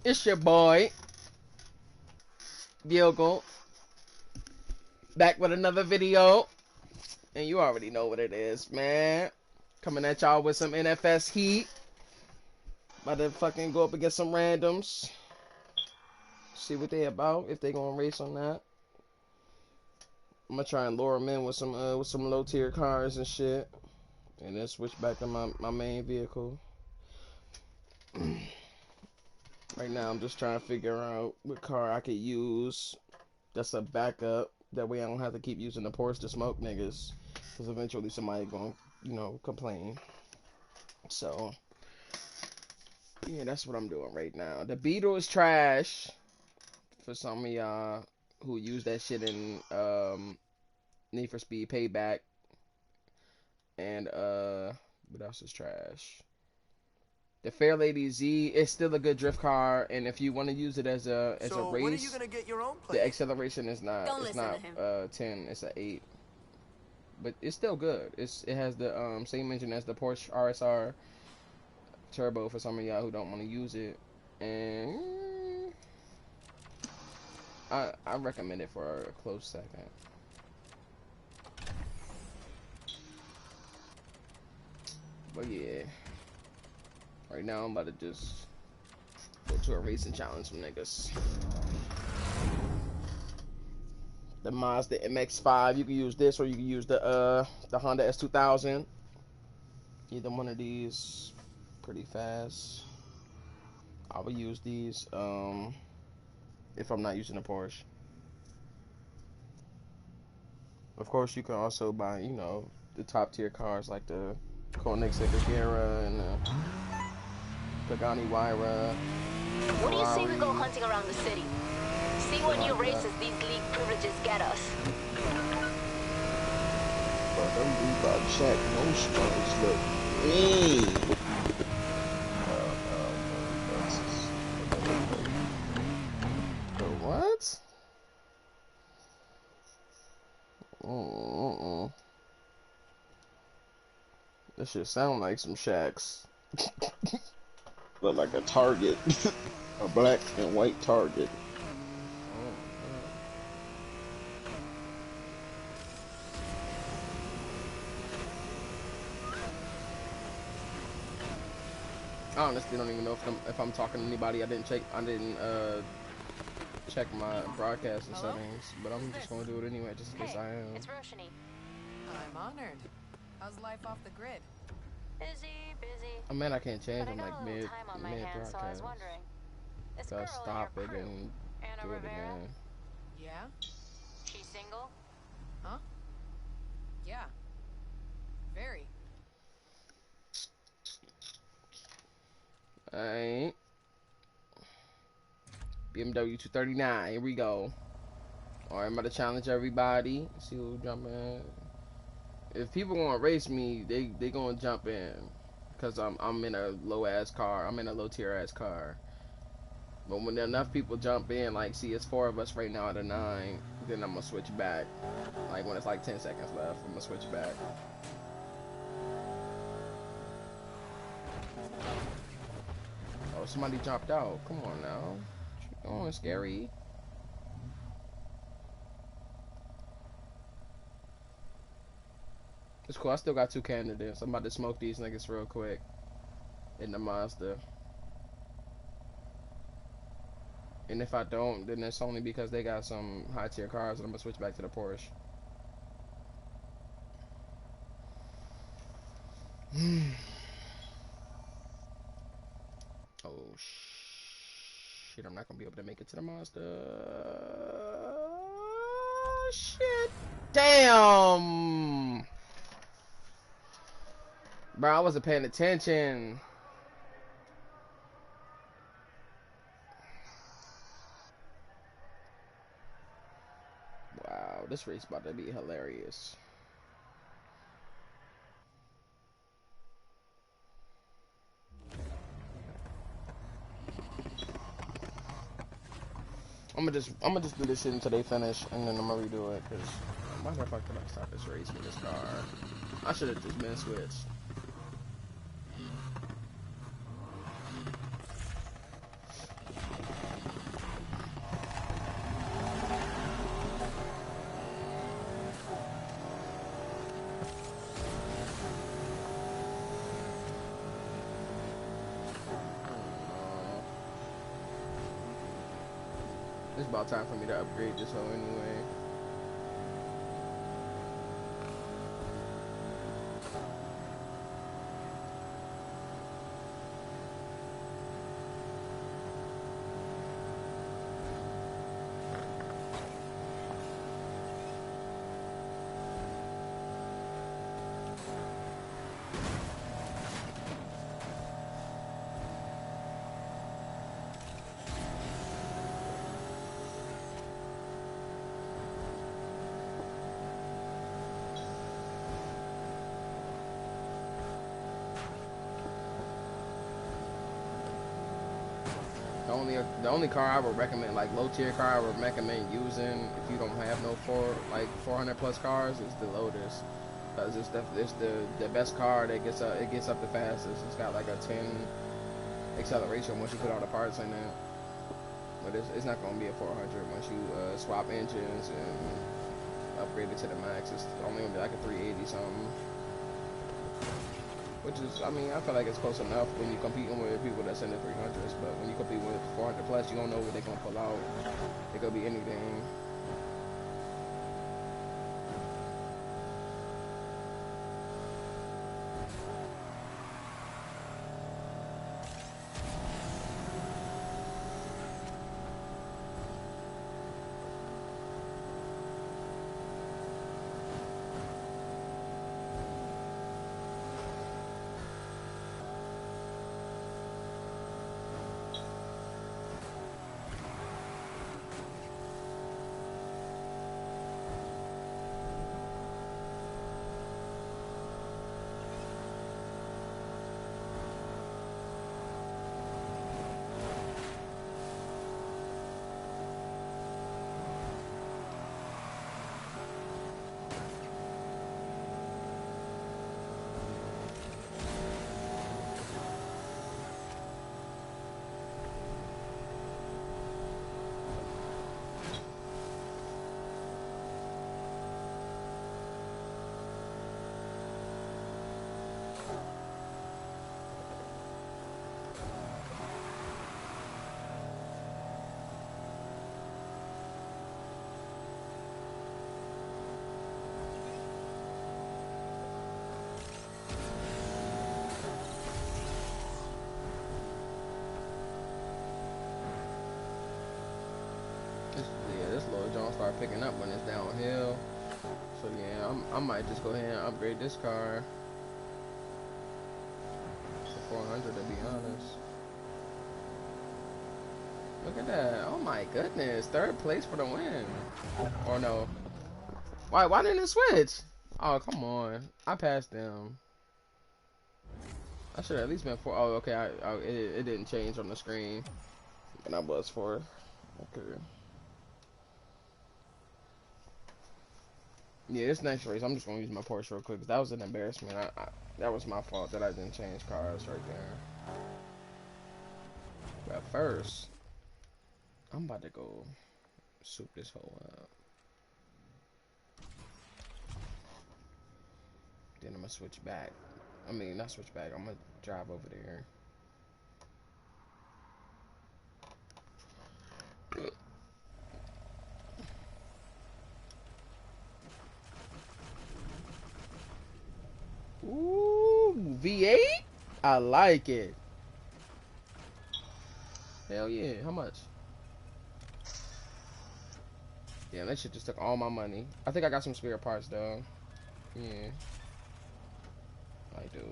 It's your boy, Diogo, back with another video. And you already know what it is, man. Coming at y'all with some NFS heat. About to fucking go up against some randoms. See what they about, if they gonna race on that. I'm gonna try and lure them in with some low tier cars and shit. And then switch back to my main vehicle. Right now I'm just trying to figure out what car I could use that's a backup. That way I don't have to keep using the Porsche to smoke niggas. Because eventually somebody gonna, complain. So, yeah, that's what I'm doing right now. The Beetle is trash. For some of y'all who use that shit in Need for Speed Payback. And, what else is trash? The Fairlady Z is still a good drift car, and if you want to use it as a race, when are you gonna get your own place? the acceleration is not 10, it's a 8, but it's still good. It has the same engine as the Porsche RSR turbo for some of y'all who don't want to use it, and I recommend it for a close second. But yeah. Right now, I'm about to just go to a racing challenge from niggas. The Mazda MX-5, you can use this or you can use the Honda S2000. Either one of these, pretty fast. I would use these if I'm not using a Porsche. Of course, you can also buy, the top tier cars like the Koenigsegg Agera and the Pagani Huayra. What do you say we go hunting around the city? See what new races these league privileges get us. But them Reebok Shaq no strings look mean. The what? That shit sound like some Shaqs. Look like a Target. A black and white Target. I honestly don't even know if I'm talking to anybody. I didn't check my broadcasting settings, but I'm just gonna do it anyway, just in case I am. It's Roshni. I'm honored. How's life off the grid? Busy. I mean, I can't change them like mid broadcast. So I was wondering. This girl stop in it your crew, and Anna do it Rivera. again. Yeah? She's single? Huh? Yeah. Very. Alright. BMW 239. Here we go. Alright, I'm about to challenge everybody. See who jump in. If people gonna race me, they gonna jump in. Cause I'm in a low ass car. I'm in a low tier ass car. But when enough people jump in, like, see, it's 4 of us right now out of 9, then I'm gonna switch back. Like, when it's like 10 seconds left, I'm gonna switch back. Oh, somebody jumped out. Come on now. What you doing, Scary? It's cool. I still got 2 candidates. I'm about to smoke these niggas real quick in the Mazda. And if I don't, then it's only because they got some high tier cars and I'm gonna switch back to the Porsche. Oh shit, I'm not gonna be able to make it to the Mazda. Shit. Damn. Bro, I wasn't paying attention. Wow, this race about to be hilarious. I'm gonna just do this shit until they finish, and then I'm gonna redo it. Cause why the fuck did I stop this race with this car? I should have just been switched. It's about time for me to upgrade this hoe anyway. The only car I would recommend, like low tier car I would recommend using if you don't have no 400 plus cars, is the Lotus. Cause it's the best car that gets up the fastest. It's got like a 10 acceleration once you put all the parts in it. But it's not gonna be a 400 once you swap engines and upgrade it to the max. It's only gonna be like a 380 something. Which is, I mean, I feel like it's close enough when you're competing with people that's in the 300s, but when you compete with 400 plus, you don't know what they're gonna pull out. It could be anything. This little joint start picking up when it's downhill. So yeah, I might just go ahead and upgrade this car to 400 to be honest. Look at that! Oh my goodness, third place for the win. Or no? Why didn't it switch? Oh come on, I passed them. I should have at least been 4. Oh okay, it didn't change on the screen, and I was 4. Okay. Yeah, this next race, I'm just gonna use my Porsche real quick, 'cause that was an embarrassment. That was my fault that I didn't change cars right there. But first, I'm about to go soup this whole up. Then I'm gonna switch back. I mean, not switch back. I'm gonna drive over there. Ooh, V8? I like it. Hell yeah. How much? Yeah, that shit just took all my money. I think I got some spare parts though. Yeah. I do.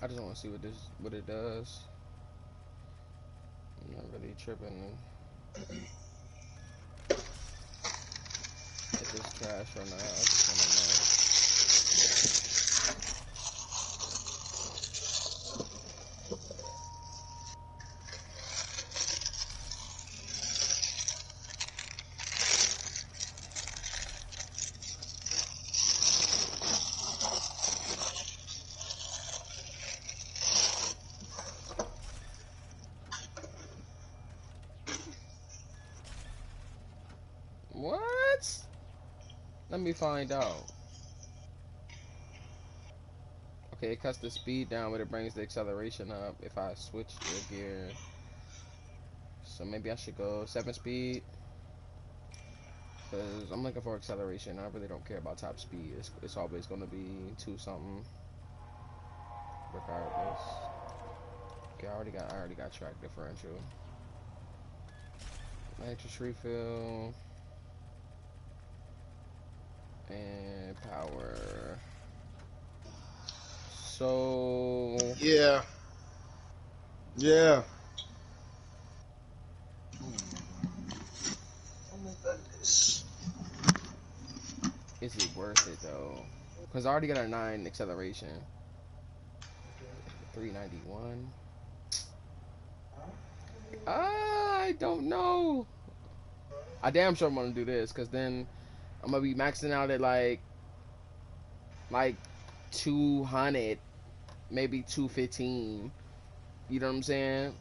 I just want to see what it does. I'm not really tripping if it's trash or not. I just want to know. What? Let me find out. Okay, it cuts the speed down, but it brings the acceleration up if I switch the gear. So maybe I should go 7 speed. Because I'm looking for acceleration. I really don't care about top speed. It's always going to be 2 something. Regardless. Okay, I already got track differential. Nitrous refill. And power. So Yeah. Yeah. Oh my goodness. is it worth it though? Because I already got a 9 acceleration. 391. I don't know. I damn sure want to do this because then I'm gonna be maxing out at like 200, maybe 215. You know what I'm saying?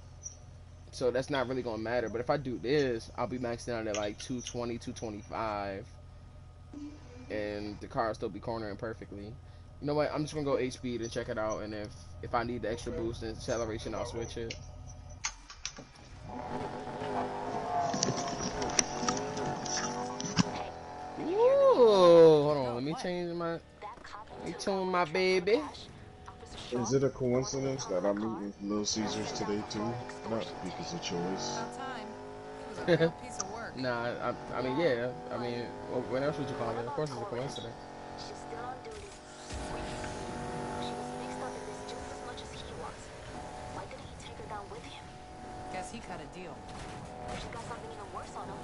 So that's not really gonna matter. But if I do this, I'll be maxing out at like 220, 225, and the car will still be cornering perfectly. You know what? I'm just gonna go 8 speed and check it out. And if I need the extra boost and acceleration, I'll switch it. Ooh, hold on. Let me change my. Let me tune my baby. Is it a coincidence that I'm eating Little Caesars today too? Not because of choice. About time. It was a real piece of work. Nah, I mean, yeah. I mean, what else would you call it? Of course, it's a coincidence. She's still on duty. She was mixed up in this just as much as he was. Why didn't he take her down with him? Guess he cut a deal. She got something even worse on him.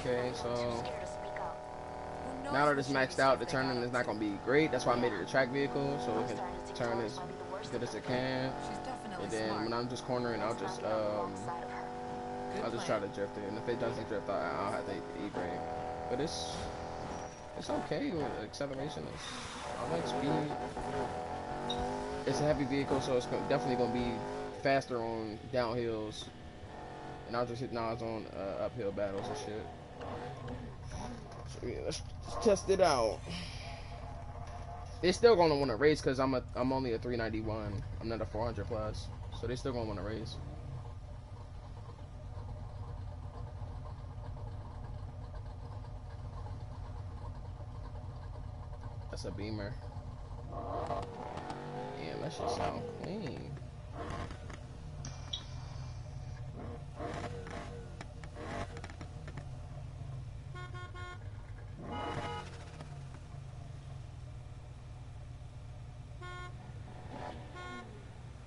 Okay, so Too scared to speak out. Who knows now that what it's shady maxed out, the stuff they turning got is up not to. gonna be great. That's why I made it a track vehicle, so I'm it can starting to think turn Taurus as might be the worst good of as it. it can. She's definitely And then smart. when I'm just cornering, I'll just It's not getting alongside of her. Good I'll just plan. try to drift it. And if it doesn't drift, I'll have to e-brake. But it's okay with acceleration. I like speed. It's a heavy vehicle, so it's definitely gonna be faster on downhills. And I'll just hit nods on uphill battles and shit. So yeah, let's test it out. They're still gonna want to race because I'm only a 391. I'm not a 400 plus, so they still gonna want to race. That's a Beamer. Yeah, that shit sound clean.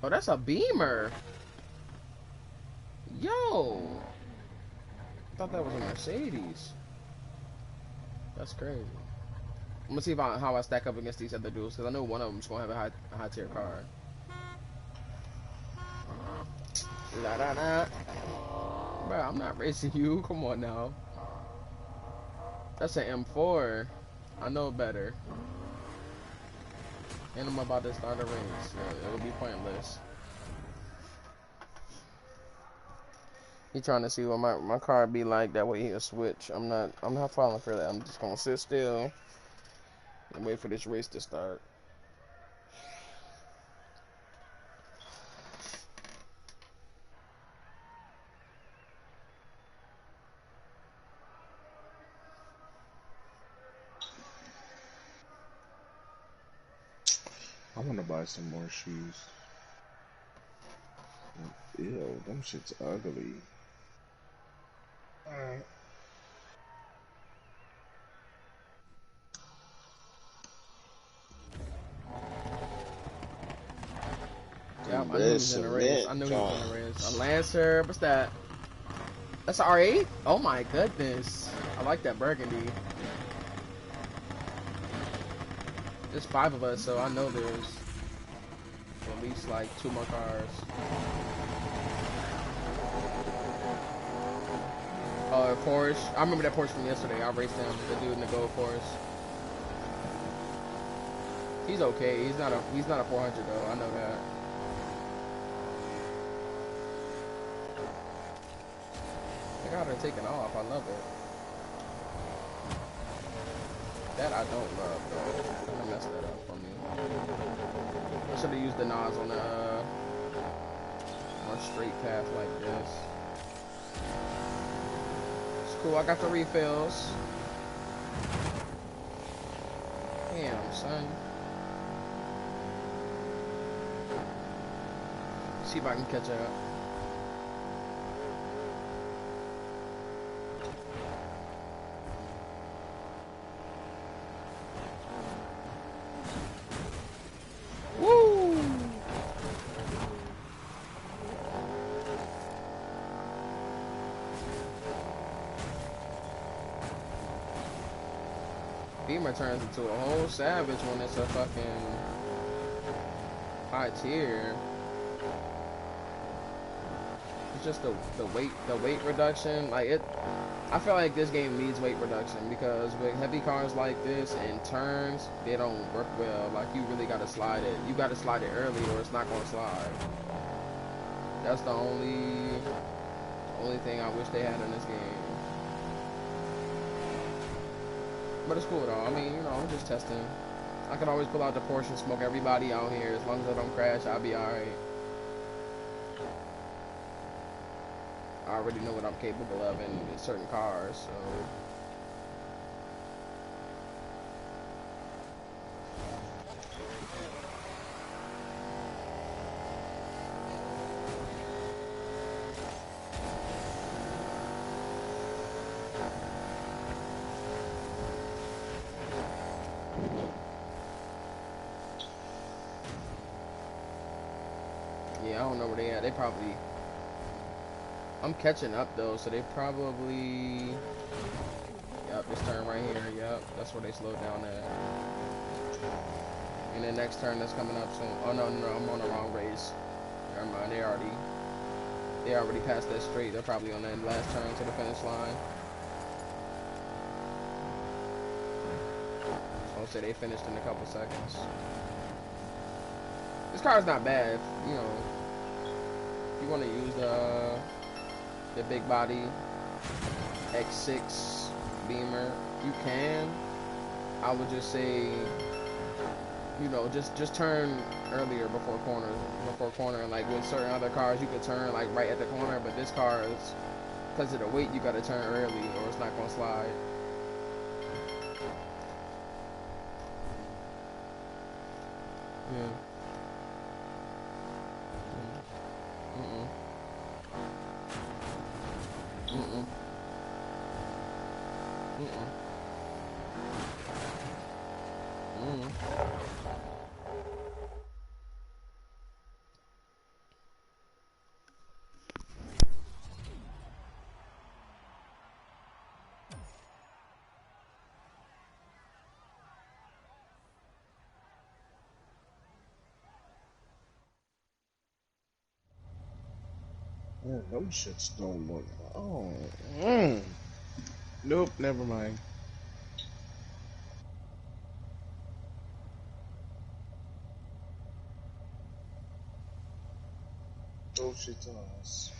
Oh, that's a Beamer. Yo, I thought that was a Mercedes. That's crazy. I'm gonna see how I stack up against these other dudes because I know one of them's gonna have a high tier car. La da da. Bro, I'm not racing you. Come on now. That's an M4. I know better. And I'm about to start a race. So it'll be pointless. He trying to see what my car be like. That way he'll switch. I'm not falling for that. I'm just gonna sit still and wait for this race to start. I want to buy some more shoes. Ew, them shit's ugly. Alright. Yep, I knew he That was in a race. cement, I knew he was in a race. A Jones. Lancer. What's that? That's an R8? Oh my goodness. I like that burgundy. There's 5 of us, so I know there's at least like 2 more cars. Oh, Porsche. I remember that Porsche from yesterday. I raced him, the dude in the gold Porsche. He's okay. He's not a 400 though. I know that. I got her taken off. I love it. That I don't love though. Kinda messed that up for me. I should have used the nods on a more straight path like this. It's cool, I got the refills. Damn, son. See if I can catch up. Woo! Beamer turns into a whole savage when it's a fucking high tier. It's just the weight reduction. Like it, I feel like this game needs weight reduction because with heavy cars like this and turns, they don't work well. Like you really gotta slide it. You gotta slide it early or it's not gonna slide. That's the only thing I wish they had in this game. But it's cool though. I mean, you know, I'm just testing. I can always pull out the Porsche and smoke everybody out here. As long as I don't crash, I'll be alright. I already know what I'm capable of in certain cars, so. Yeah, I don't know where they at. They probably... I'm catching up though, so they probably... Yep, this turn right here, yep. That's where they slowed down at. And the next turn that's coming up soon. Oh no, I'm on the wrong race. Never mind, they already passed that straight. They're probably on that last turn to the finish line. I'll say they finished in a couple seconds. This car's not bad, you know. If you want to use the big body X6 Beamer, you can. I would just say, you know, just turn earlier before corner. And like with certain other cars, you could turn like right at the corner, but this car is, because of the weight, you got to turn early or it's not gonna slide. Yeah. Man, those shits don't look. Oh. Nope, never mind. Those shits are us.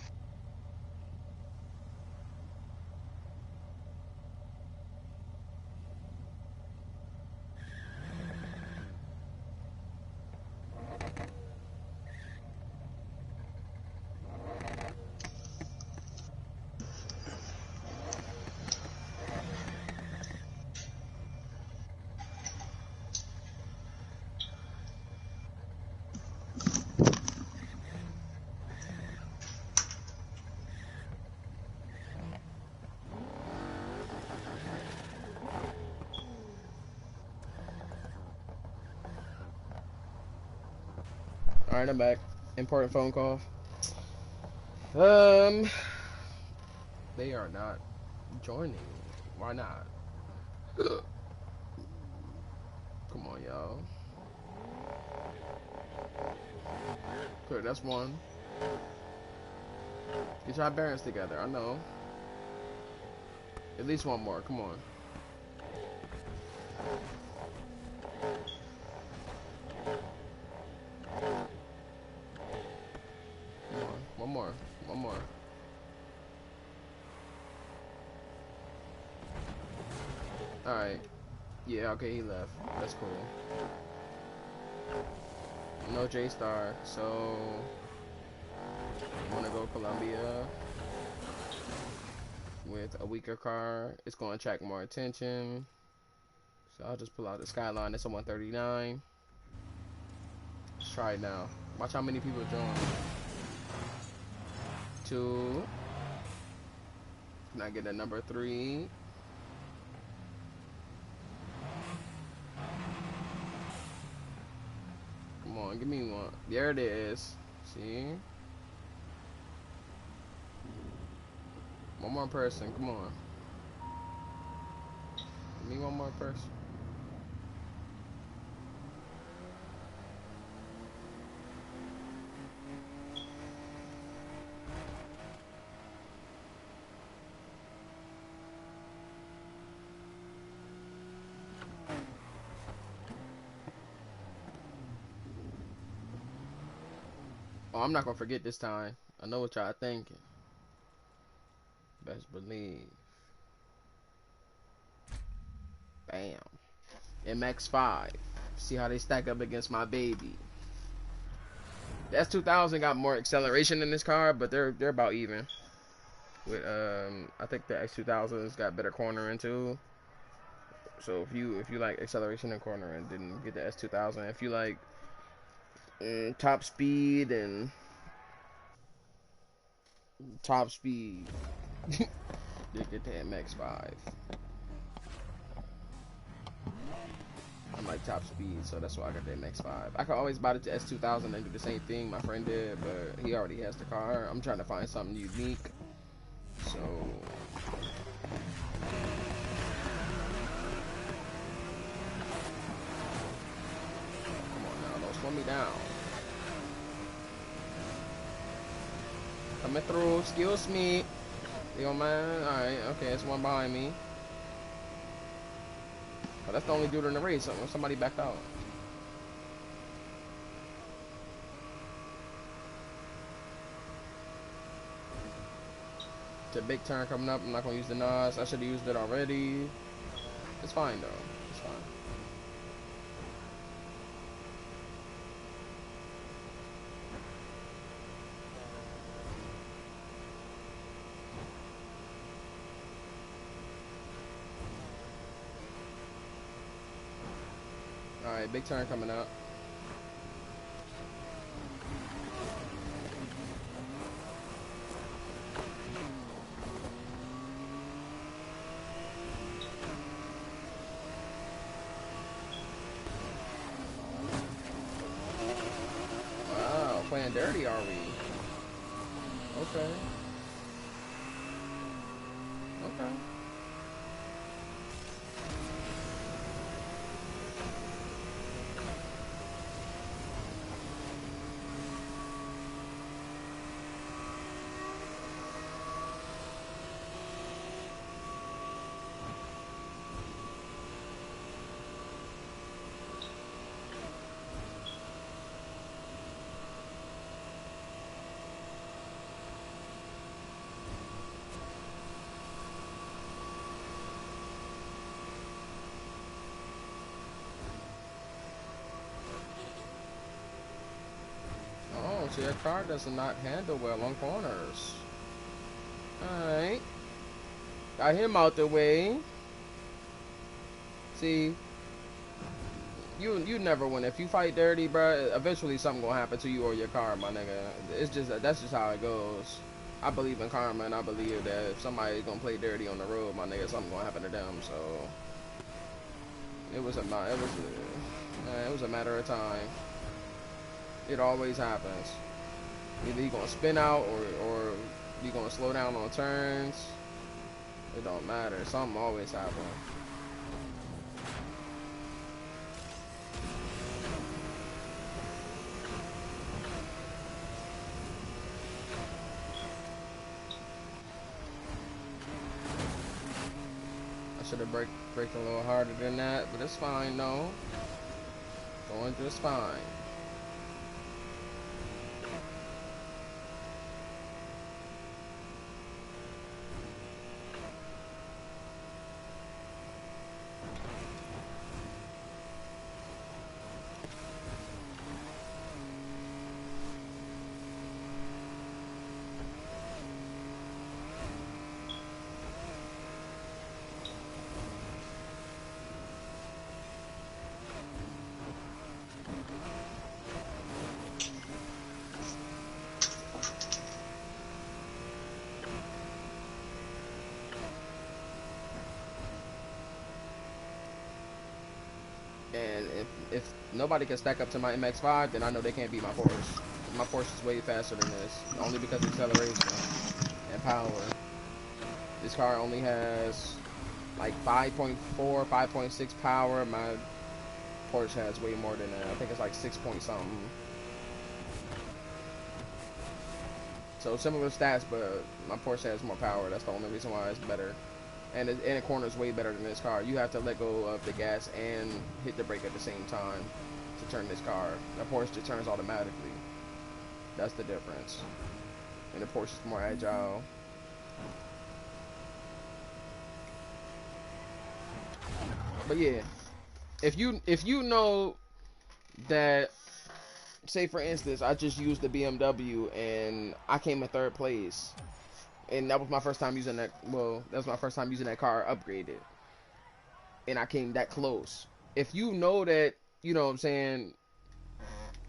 Alright, I'm back. Important phone call. They are not joining. Why not? Come on, y'all. Good, that's one. Get your bearings together, I know. At least one more, come on. One more. Alright. Yeah, okay, he left. That's cool. No J-Star, so I'm gonna go Columbia with a weaker car. It's gonna attract more attention. So I'll just pull out the Skyline. It's a 139. Let's try it now. Watch how many people join. 2. Can I get a number 3? Come on, give me one. There it is. See? One more person. Come on. Give me one more person. Oh, I'm not gonna forget this time. I know what y'all thinking. Best believe. Bam. MX5. See how they stack up against my baby. The S2000 got more acceleration in this car, but they're about even. With I think the X2000's got better cornering too. So if you like acceleration and cornering, then get the S2000. If you like top speed and top speed, you get the MX5. I'm like top speed, so that's why I got the MX5. I could always buy the S2000 and do the same thing my friend did, but he already has the car. I'm trying to find something unique. So come on now, don't slow me down. Coming through, excuse me. You don't mind? Alright, okay, it's one behind me. But that's the only dude in the race. Somebody backed out. It's a big turn coming up. I'm not gonna use the NOS. I should have used it already. It's fine though. It's fine. Alright, big turn coming up. Wow, playing dirty are we? Okay. Okay. Oh, so your car does not handle well on corners. Alright. Got him out the way. See, you never win. If you fight dirty, bro, eventually something gonna happen to you or your car, my nigga. It's just that's just how it goes. I believe in karma, and I believe that if somebody's gonna play dirty on the road, my nigga, something gonna happen to them. So it was a matter of time. It always happens. Either you gonna spin out or you gonna slow down on turns. It don't matter. Something always happens. I should have braked a little harder than that, but it's fine though. Going just fine. if nobody can stack up to my MX-5, then I know they can't beat my Porsche. My Porsche is way faster than this, only because of acceleration and power. This car only has like 5.4, 5.6 power. My Porsche has way more than that. I think it's like 6 point something. So similar stats, but my Porsche has more power. That's the only reason why it's better. And it corners way better than this car. You have to let go of the gas and hit the brake at the same time to turn this car. The Porsche just turns automatically. That's the difference. And the Porsche is more agile. But yeah, if you know that, say for instance, I just used the BMW and I came in third place, and that was my first time using that. Well, that was my first time using that car upgraded, and I came that close. If you know that, you know what I'm saying,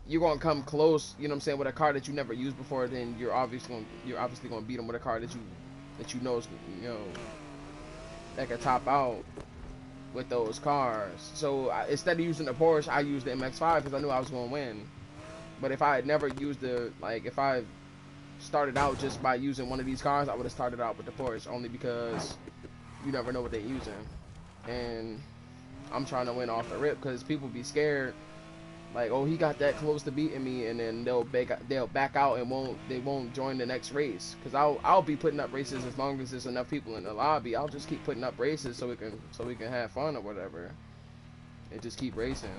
you're gonna come close, you know what I'm saying, with a car that you never used before, then you're obviously gonna beat them with a car that you know is, you know, that can top out with those cars. So instead of using the Porsche, I used the MX-5 because I knew I was gonna win. But if I had never used if I started out just by using one of these cars, I would have started out with the Porsche, only because you never know what they're using. And I'm trying to win off the rip because people be scared, like, oh, he got that close to beating me, and then they'll back out and won't join the next race. Because I'll be putting up races as long as there's enough people in the lobby. I'll just keep putting up races so we can have fun or whatever, and just keep racing.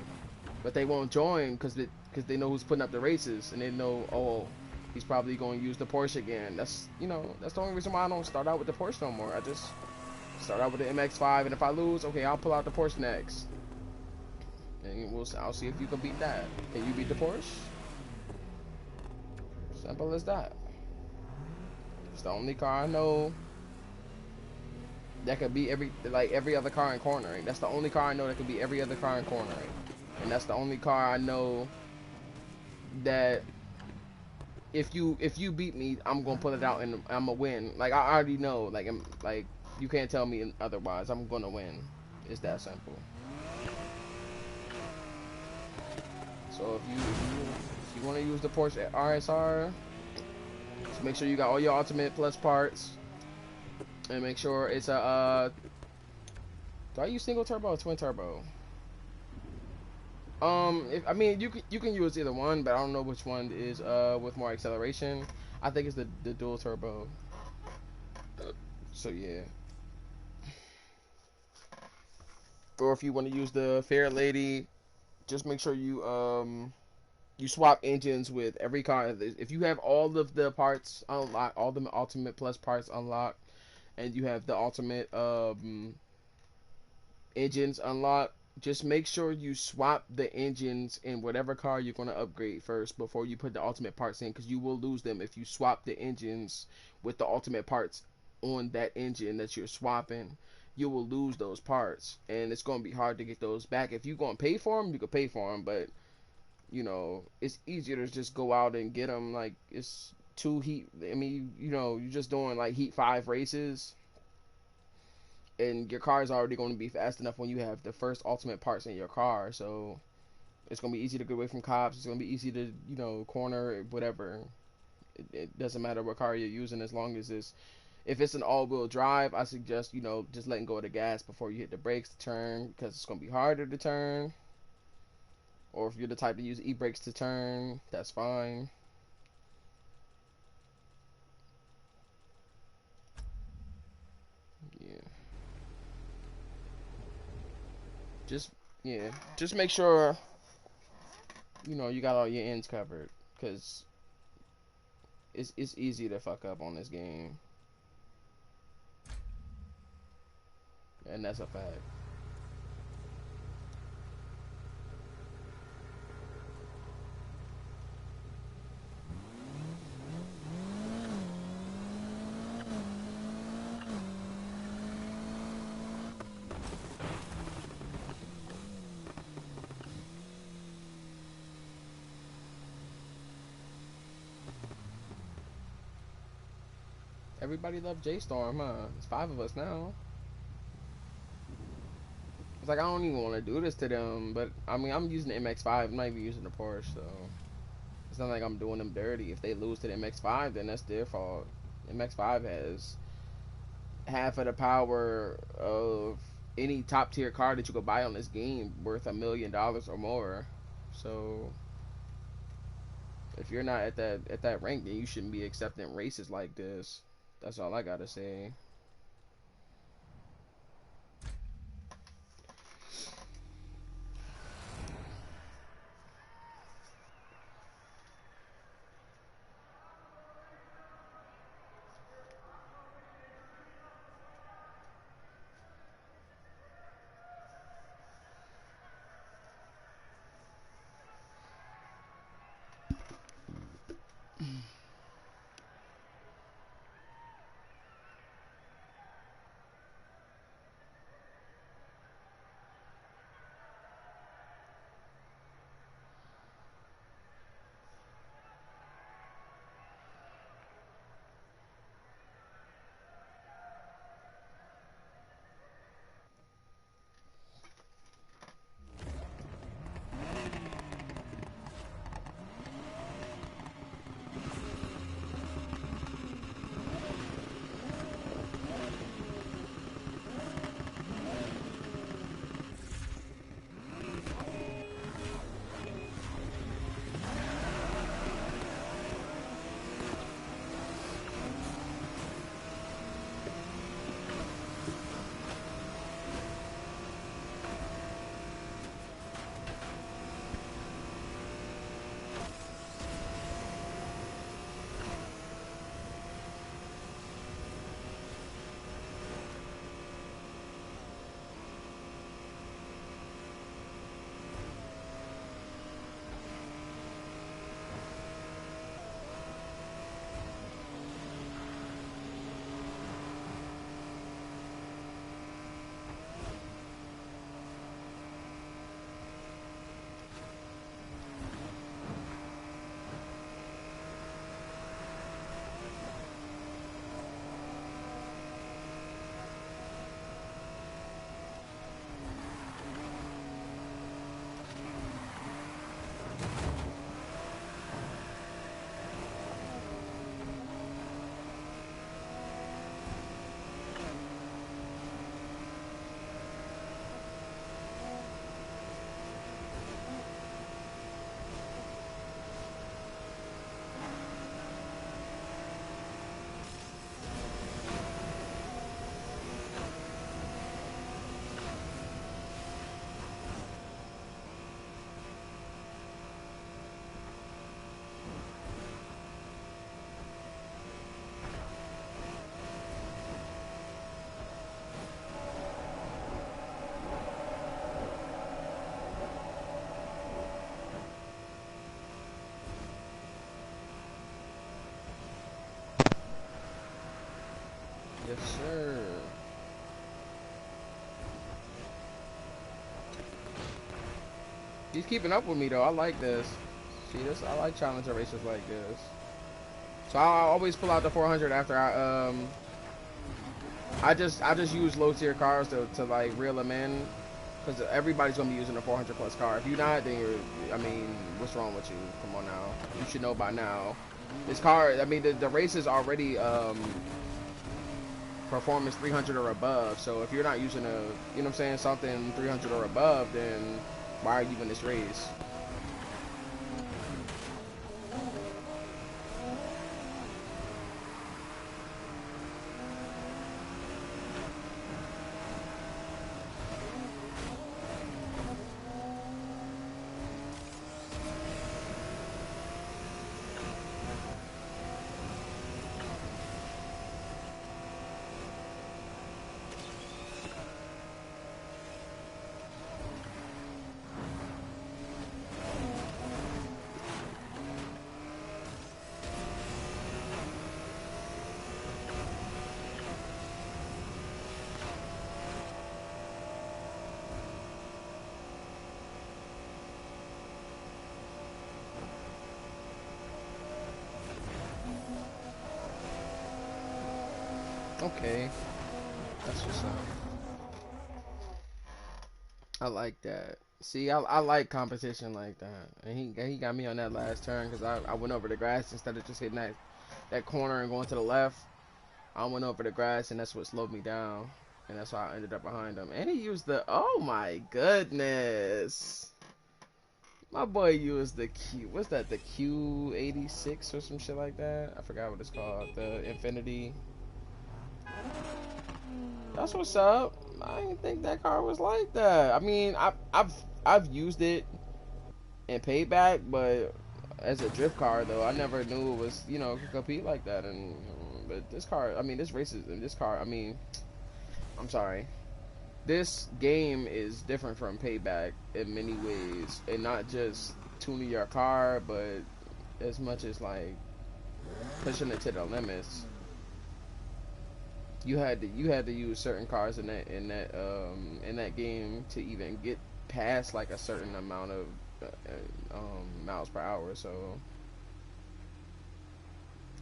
But they won't join because they know who's putting up the races, and they know, oh, he's probably going to use the Porsche again. That's the only reason why I don't start out with the Porsche no more. I just start out with the MX-5, and if I lose, okay, I'll pull out the Porsche next, and I'll see if you can beat that. Can you beat the Porsche? Simple as that. It's the only car I know that could beat every other car in cornering. That's the only car I know that could beat every other car in cornering. And that's the only car I know that if you beat me, I'm gonna put it out and I'm gonna win. Like, I already know. Like you can't tell me otherwise. I'm gonna win. It's that simple. So if you want to use the Porsche RSR, just make sure you got all your Ultimate Plus parts, and make sure it's a do I use single turbo or twin turbo? I mean, you can use either one, but I don't know which one is with more acceleration. I think it's the dual turbo. So yeah. Or if you want to use the Fair Lady, just make sure you swap engines with every car. If you have all of the parts unlocked, all the Ultimate Plus parts unlocked, and you have the Ultimate engines unlocked, just make sure you swap the engines in whatever car you're going to upgrade first before you put the Ultimate parts in, because you will lose them if you swap the engines with the Ultimate parts on that engine that you're swapping. You will lose those parts, and it's going to be hard to get those back. If you're going to pay for them, you can pay for them, but you know, it's easier to just go out and get them. Like, it's two heat, I mean, you know, you're just doing like Heat 5 races, and your car is already going to be fast enough when you have the first Ultimate parts in your car. So it's going to be easy to get away from cops. It's going to be easy to, you know, corner, whatever. It doesn't matter what car you're using, as long as if it's an all-wheel drive, I suggest, you know, just letting go of the gas before you hit the brakes to turn, because it's going to be harder to turn. Or if you're the type to use e-brakes to turn, that's fine. Yeah. Just, yeah. Just make sure, you know, you got all your ends covered, because it's easy to fuck up on this game. And that's a fact. Everybody loves J-Storm, huh? It's 5 of us now. It's like I don't even want to do this to them, but I mean I'm using the MX-5. I'm not even using the Porsche, so it's not like I'm doing them dirty. If they lose to the MX-5, then that's their fault. MX-5 has half of the power of any top tier car that you could buy on this game, worth $1 million or more. So if you're not at that rank, then you shouldn't be accepting races like this. That's all I gotta say. Yes, sir. He's keeping up with me though. I like this. See this? I like challenger races like this. So I always pull out the 400 after I just use low tier cars to like reel them in, because everybody's gonna be using a 400 plus car. If you're not, then I mean, what's wrong with you? Come on now, you should know by now. This car, I mean, the race is already performance 300 or above. So if you're not using a, you know what I'm saying, something 300 or above, then why are you in this race? Okay, that's what's up. I like that. See, I like competition like that, and he got me on that last turn because I went over the grass instead of just hitting that corner and going to the left. I went over the grass, and that's what slowed me down, and that's why I ended up behind him. And he used the oh my goodness, my boy used the Q. What's that? The Q86 or some shit like that. I forgot what it's called. The Infinity. That's what's up. I didn't think that car was like that. I mean, I've used it and paid back, but as a drift car though, I never knew it was could compete like that. And but this car, I mean, this races in this car. I mean, I'm sorry. This game is different from Payback in many ways, and not just tuning your car, but as much as like pushing it to the limits. You had to use certain cars in that game to even get past like a certain amount of miles per hour. So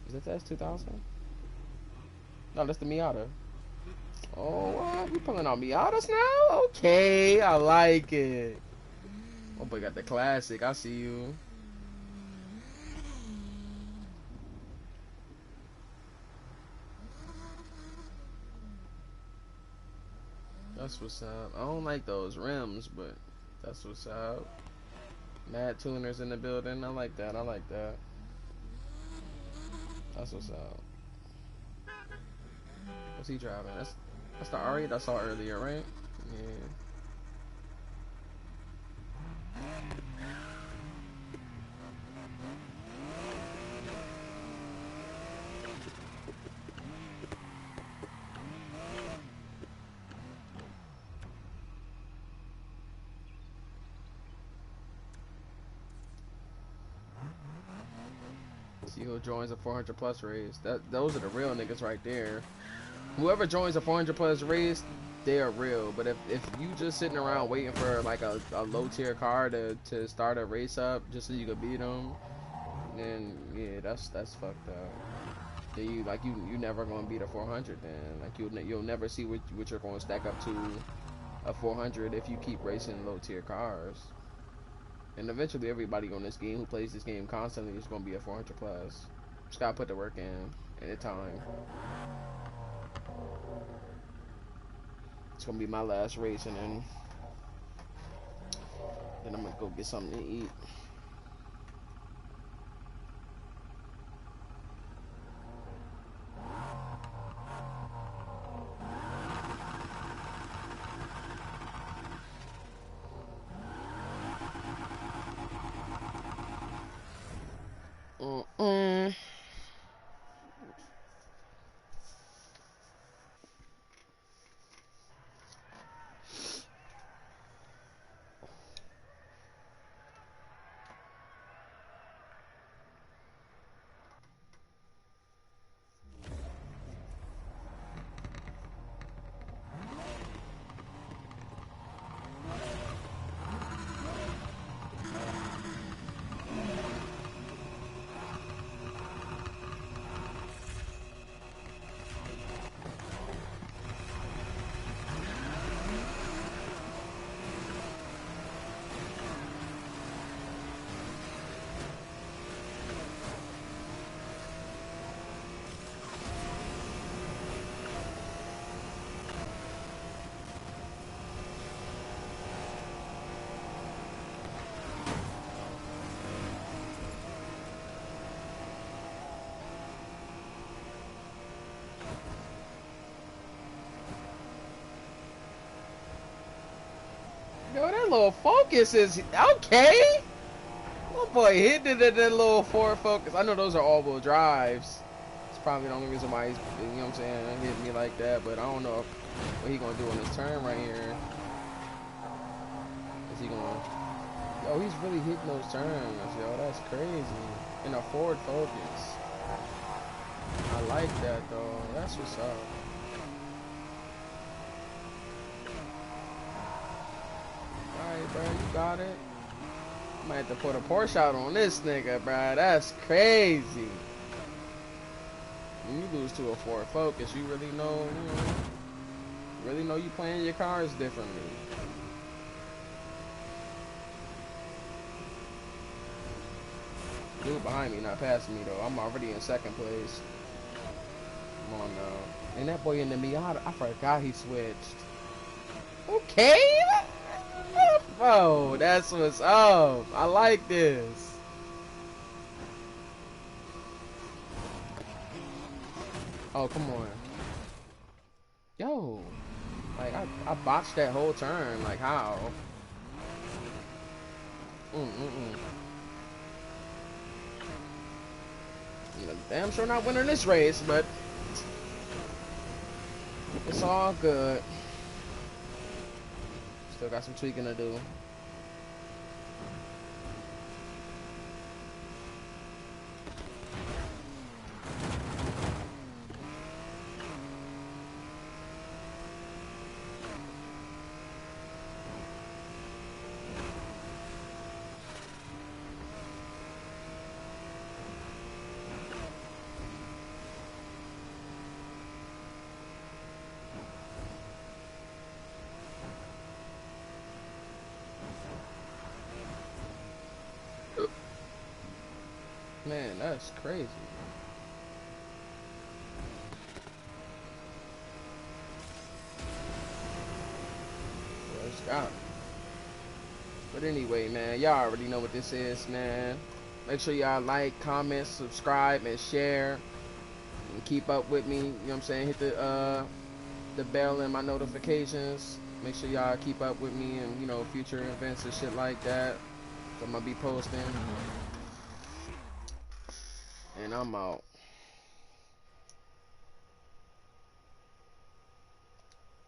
is that that's 2000? No, that's the Miata. Oh, what? We pulling out Miatas now? Okay, I like it. Oh, boy, got the classic. I see you. That's what's up. I don't like those rims, but that's what's up. Mad tuners in the building. I like that. I like that. That's what's up. What's he driving? That's the Ari that I saw earlier, right? Yeah. See who joins a 400 plus race. Those are the real niggas right there. Whoever joins a 400 plus race, they are real. But if you just sitting around waiting for like a low tier car to start a race up just so you can beat them, then yeah, that's fucked up. Then you never gonna beat a 400. Then like you'll never see what you're gonna stack up to a 400 if you keep racing low tier cars. And eventually everybody on this game who plays this game constantly is gonna be a 400 plus. Just gotta put the work in and the time. It's gonna be my last race, and then I'm gonna go get something to eat. Mm-mm. Yo, that little Focus is okay. My boy hit it at that little Ford Focus. I know those are all-wheel drives. It's probably the only reason why he's, you know what I'm saying, hit me like that. But I don't know what he gonna do on this turn right here. Is he gonna? Yo, he's really hitting those turns. Yo, that's crazy. In a Ford Focus. I like that though. That's what's up. Alright, bro, you got it. I might have to put a Porsche out on this nigga, bro. That's crazy. When you lose to a Ford Focus, you really know, you playing your cars differently. Dude behind me not passing me though. I'm already in second place. Come on now. And that boy in the Miata, I forgot he switched. Okay. Oh, that's what's up. I like this. Oh, come on. Yo. Like, I botched that whole turn. Like, how? You know, damn sure not winning this race, but it's all good. Still got some tweaking to do. Man, that's crazy. First out. But anyway, man, y'all already know what this is, man. Make sure y'all like, comment, subscribe, and share. And keep up with me, you know what I'm saying? Hit the bell and my notifications. Make sure y'all keep up with me and, you know, future events and shit like that. So I'm gonna be posting. And I'm out.